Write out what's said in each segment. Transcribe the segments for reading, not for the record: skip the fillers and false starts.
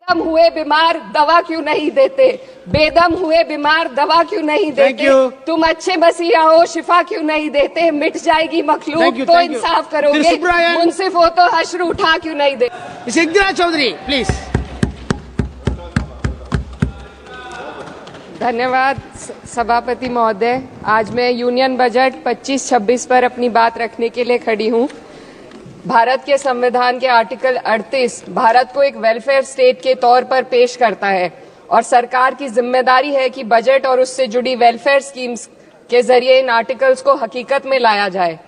बेदम हुए बीमार दवा क्यों नहीं देते? बेदम हुए बीमार दवा क्यों नहीं देते? तुम अच्छे मसीहा हो, शिफा क्यों नहीं देते? मिट जाएगी मखलूक तो इंसाफ करोगे, मुंसिफ हो तो हश्र उठा क्यों नहीं देते? सिद्धराज चौधरी प्लीज। धन्यवाद सभापति महोदय। आज मैं यूनियन बजट 25-26 पर अपनी बात रखने के लिए खड़ी हूं। भारत के संविधान के आर्टिकल 38 भारत को एक वेलफेयर स्टेट के तौर पर पेश करता है और सरकार की जिम्मेदारी है कि बजट और उससे जुड़ी वेलफेयर स्कीम्स के जरिए इन आर्टिकल्स को हकीकत में लाया जाए।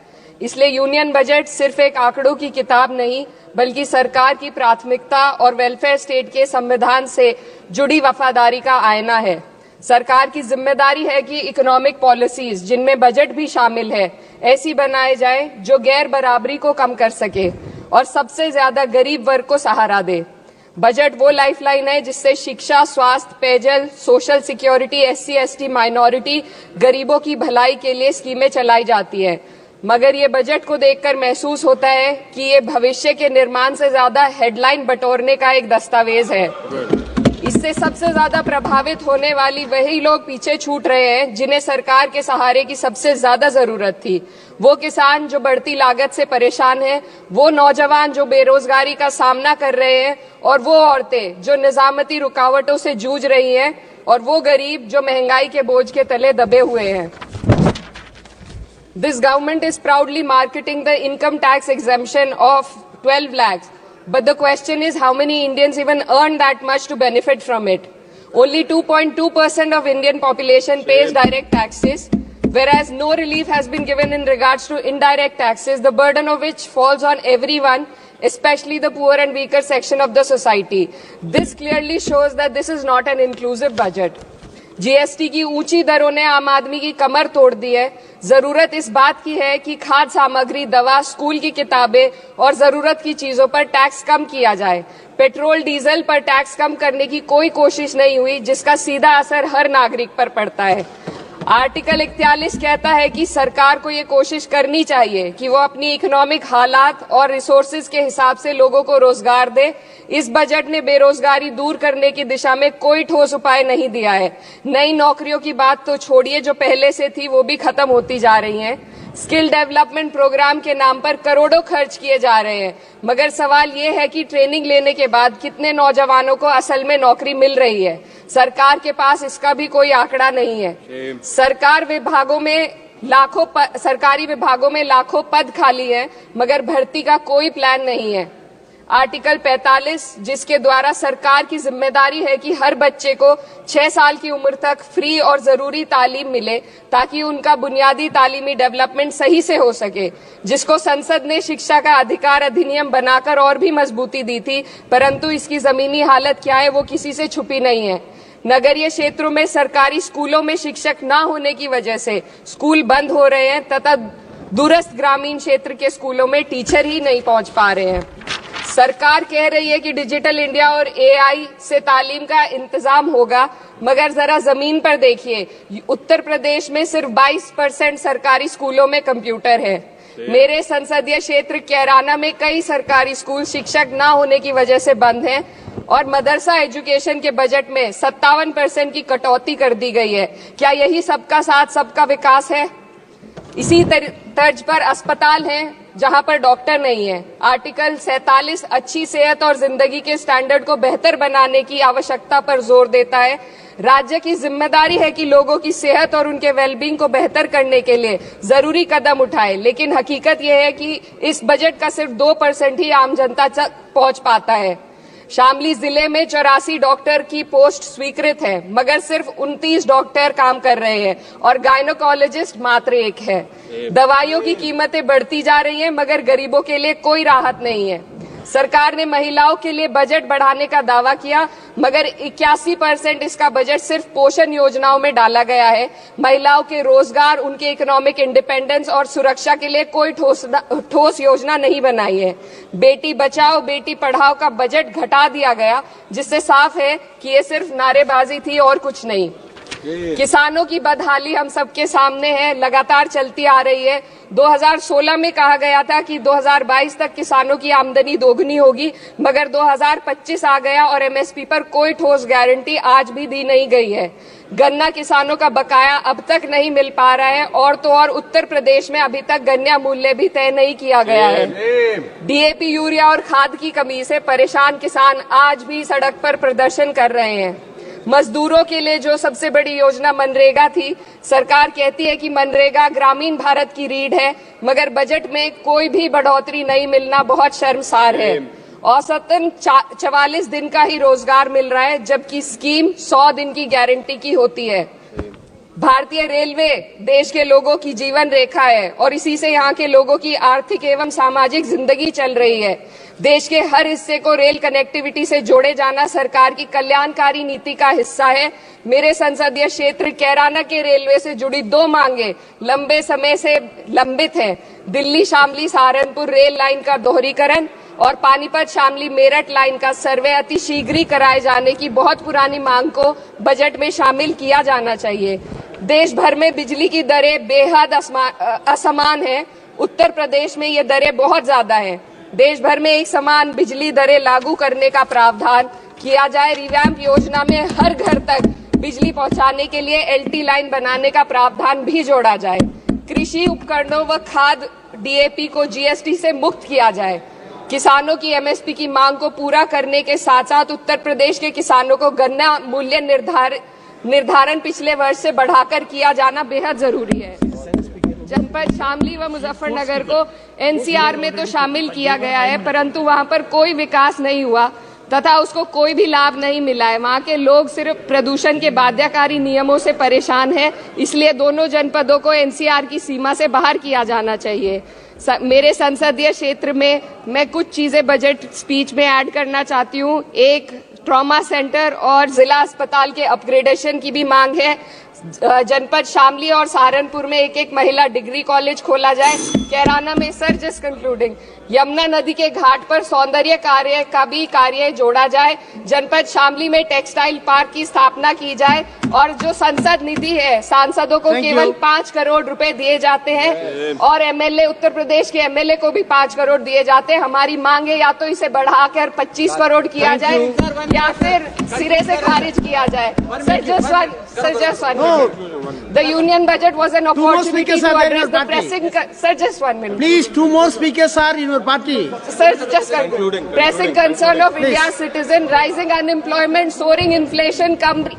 इसलिए यूनियन बजट सिर्फ एक आंकड़ों की किताब नहीं, बल्कि सरकार की प्राथमिकता और वेलफेयर स्टेट के संविधान से जुड़ी वफादारी का आईना है। सरकार की जिम्मेदारी है कि इकोनॉमिक पॉलिसीज, जिनमें बजट भी शामिल है, ऐसी बनाए जाए जो गैर बराबरी को कम कर सके और सबसे ज्यादा गरीब वर्ग को सहारा दे। बजट वो लाइफलाइन है जिससे शिक्षा, स्वास्थ्य, पेयजल, सोशल सिक्योरिटी, SC/ST माइनॉरिटी, गरीबों की भलाई के लिए स्कीमें चलाई जाती है। मगर ये बजट को देखकर महसूस होता है कि ये भविष्य के निर्माण से ज्यादा हेडलाइन बटोरने का एक दस्तावेज है। इससे सबसे ज्यादा प्रभावित होने वाली वही लोग पीछे छूट रहे हैं जिन्हें सरकार के सहारे की सबसे ज्यादा जरूरत थी। वो किसान जो बढ़ती लागत से परेशान हैं, वो नौजवान जो बेरोजगारी का सामना कर रहे हैं, और वो औरतें जो निजामती रुकावटों से जूझ रही हैं, और वो गरीब जो महंगाई के बोझ के तले दबे हुए हैं। This government is proudly marketing the income tax exemption of 12 lakhs. But the question is, how many Indians even earn that much to benefit from it? Only 2.2% of Indian population pays direct taxes, whereas no relief has been given in regards to indirect taxes, the burden of which falls on everyone, especially the poor and weaker section of the society. This clearly shows that this is not an inclusive budget. GST की ऊंची दरों ने आम आदमी की कमर तोड़ दी है। जरूरत इस बात की है कि खाद्य सामग्री, दवा, स्कूल की किताबें और जरूरत की चीजों पर टैक्स कम किया जाए। पेट्रोल, डीजल पर टैक्स कम करने की कोई कोशिश नहीं हुई, जिसका सीधा असर हर नागरिक पर पड़ता है। आर्टिकल 41 कहता है कि सरकार को ये कोशिश करनी चाहिए कि वो अपनी इकोनॉमिक हालात और रिसोर्सेज के हिसाब से लोगों को रोजगार दे। इस बजट ने बेरोजगारी दूर करने की दिशा में कोई ठोस उपाय नहीं दिया है। नई नौकरियों की बात तो छोड़िए, जो पहले से थी वो भी खत्म होती जा रही हैं। स्किल डेवलपमेंट प्रोग्राम के नाम पर करोड़ों खर्च किए जा रहे हैं, मगर सवाल ये है कि ट्रेनिंग लेने के बाद कितने नौजवानों को असल में नौकरी मिल रही है। सरकार के पास इसका भी कोई आंकड़ा नहीं है। सरकारी विभागों में लाखों पद खाली हैं, मगर भर्ती का कोई प्लान नहीं है। आर्टिकल 45, जिसके द्वारा सरकार की जिम्मेदारी है कि हर बच्चे को 6 साल की उम्र तक फ्री और जरूरी तालीम मिले ताकि उनका बुनियादी तालीमी डेवलपमेंट सही से हो सके, जिसको संसद ने शिक्षा का अधिकार अधिनियम बनाकर और भी मजबूती दी थी, परंतु इसकी जमीनी हालत क्या है वो किसी से छुपी नहीं है। नगरीय क्षेत्रों में सरकारी स्कूलों में शिक्षक न होने की वजह से स्कूल बंद हो रहे हैं तथा दूरस्थ ग्रामीण क्षेत्र के स्कूलों में टीचर ही नहीं पहुंच पा रहे हैं। सरकार कह रही है कि डिजिटल इंडिया और AI से तालीम का इंतजाम होगा, मगर जरा जमीन पर देखिए, उत्तर प्रदेश में सिर्फ 22% सरकारी स्कूलों में कंप्यूटर है। मेरे संसदीय क्षेत्र कैराना में कई सरकारी स्कूल शिक्षक न होने की वजह से बंद हैं और मदरसा एजुकेशन के बजट में 57% की कटौती कर दी गई है। क्या यही सबका साथ सबका विकास है? इसी तर्ज पर अस्पताल हैं जहां पर डॉक्टर नहीं है। आर्टिकल 47 अच्छी सेहत और जिंदगी के स्टैंडर्ड को बेहतर बनाने की आवश्यकता पर जोर देता है। राज्य की जिम्मेदारी है कि लोगों की सेहत और उनके वेलबींग को बेहतर करने के लिए जरूरी कदम उठाए, लेकिन हकीकत यह है कि इस बजट का सिर्फ 2% ही आम जनता तक पहुंच पाता है। शामली जिले में 84 डॉक्टर की पोस्ट स्वीकृत है, मगर सिर्फ 29 डॉक्टर काम कर रहे हैं और गायनोकोलॉजिस्ट मात्र 1 है। दवाइयों की कीमतें बढ़ती जा रही हैं, मगर गरीबों के लिए कोई राहत नहीं है। सरकार ने महिलाओं के लिए बजट बढ़ाने का दावा किया, मगर 81% इसका बजट सिर्फ पोषण योजनाओं में डाला गया है। महिलाओं के रोजगार, उनके इकोनॉमिक इंडिपेंडेंस और सुरक्षा के लिए कोई ठोस योजना नहीं बनाई है। बेटी बचाओ बेटी पढ़ाओ का बजट घटा दिया गया, जिससे साफ है कि ये सिर्फ नारेबाजी थी और कुछ नहीं। किसानों की बदहाली हम सबके सामने है, लगातार चलती आ रही है। 2016 में कहा गया था कि 2022 तक किसानों की आमदनी दोगुनी होगी, मगर 2025 आ गया और एमएसपी पर कोई ठोस गारंटी आज भी दी नहीं गई है। गन्ना किसानों का बकाया अब तक नहीं मिल पा रहा है और तो और उत्तर प्रदेश में अभी तक गन्ना मूल्य भी तय नहीं किया गया है। डीएपी, यूरिया और खाद की कमी से परेशान किसान आज भी सड़क पर प्रदर्शन कर रहे हैं। मजदूरों के लिए जो सबसे बड़ी योजना मनरेगा थी, सरकार कहती है कि मनरेगा ग्रामीण भारत की रीढ़ है, मगर बजट में कोई भी बढ़ोतरी नहीं मिलना बहुत शर्मसार है। औसतन 44 दिन का ही रोजगार मिल रहा है, जबकि स्कीम 100 दिन की गारंटी की होती है। भारतीय रेलवे देश के लोगों की जीवन रेखा है और इसी से यहाँ के लोगों की आर्थिक एवं सामाजिक जिंदगी चल रही है। देश के हर हिस्से को रेल कनेक्टिविटी से जोड़े जाना सरकार की कल्याणकारी नीति का हिस्सा है। मेरे संसदीय क्षेत्र कैराना के रेलवे से जुड़ी 2 मांगे लंबे समय से लंबित हैं। दिल्ली शामली सहारनपुर रेल लाइन का दोहरीकरण और पानीपत शामली मेरठ लाइन का सर्वे अति शीघ्र ही कराए जाने की बहुत पुरानी मांग को बजट में शामिल किया जाना चाहिए। देश भर में बिजली की दरें बेहद असमान है। उत्तर प्रदेश में ये दरें बहुत ज्यादा हैं। देश भर में एक समान बिजली दरें लागू करने का प्रावधान किया जाए। रिवैम्प योजना में हर घर तक बिजली पहुंचाने के लिए एलटी लाइन बनाने का प्रावधान भी जोड़ा जाए। कृषि उपकरणों व खाद डीएपी को जीएसटी से मुक्त किया जाए। किसानों की एमएसपी की मांग को पूरा करने के साथ साथ उत्तर प्रदेश के किसानों को गन्ना मूल्य निर्धारण पिछले वर्ष से बढ़ाकर किया जाना बेहद जरूरी है। जनपद शामली व मुजफ्फरनगर को एनसीआर में तो शामिल किया गया है, परंतु वहां पर कोई विकास नहीं हुआ तथा उसको कोई भी लाभ नहीं मिला है। वहां के लोग सिर्फ प्रदूषण के बाध्यकारी नियमों से परेशान हैं, इसलिए दोनों जनपदों को एनसीआर की सीमा से बाहर किया जाना चाहिए। मेरे संसदीय क्षेत्र में मैं कुछ चीजें बजट स्पीच में ऐड करना चाहती हूँ। एक, ट्रॉमा सेंटर और जिला अस्पताल के अपग्रेडेशन की भी मांग है। जनपद शामली और सहारनपुर में एक महिला डिग्री कॉलेज खोला जाए। कैराना में सर जस्ट कंक्लूडिंग, यमुना नदी के घाट पर सौंदर्य कार्य का भी कार्य जोड़ा जाए। जनपद शामली में टेक्सटाइल पार्क की स्थापना की जाए और जो संसद निधि है, सांसदों को केवल 5 करोड़ रुपए दिए जाते हैं और एमएलए, उत्तर प्रदेश के एमएलए को भी 5 करोड़ दिए जाते हैं। हमारी मांग है या तो इसे बढ़ाकर 25 करोड़ किया जाए या फिर सिरे से खारिज किया जाए। Sir, just one minute. The union budget was an opportunity to address the pressing... Sir, just 1 minute. Please, 2 more speakers are in your party. Sir, just concluding. Pressing concern of India's citizen, rising unemployment, soaring inflation,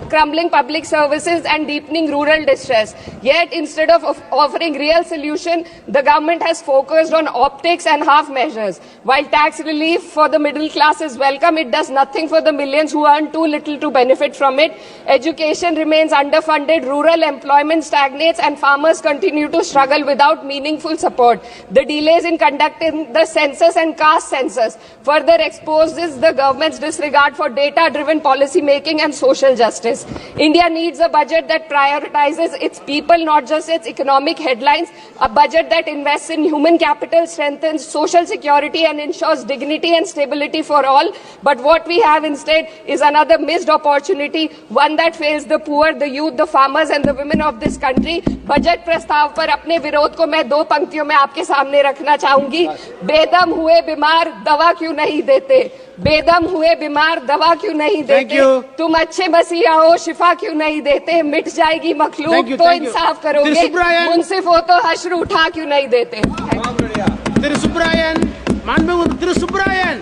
crumbling public services and deepening rural distress. Yet, instead of offering real solution, the government has focused on optics and half measures. While tax relief for the middle class is welcome, it does nothing for the millions who earn too little to benefit from it. Education remains underfunded, rural employment stagnates and farmers continue to struggle without meaningful support. The delays in conducting the census and caste census further exposes the government's disregard for data-driven policy making and social justice. India needs a budget that prioritizes its people, not just its economic headlines, a budget that invests in human capital, strengthens social security and ensures dignity and stability for all. But what we have instead is another missed opportunity, one that fails the poor, the youth, the farmers and the women of this country. Budget प्रस्ताव पर अपने विरोध को मैं 2 पंक्तियों में आपके सामने रखना चाहूंगी। बेदम हुए बीमार दवा क्यों नहीं देते? बेदम हुए बीमार दवा क्यों नहीं देते? तुम अच्छे मसीहा हो, शिफा क्यों नहीं देते? मिट जाएगी मखलूक तो इंसाफ करोगे, मुंसिफ हो तो हश्र उठा क्यों नहीं देते? Thiru Subrayan, Manbu Thiru Subrayan.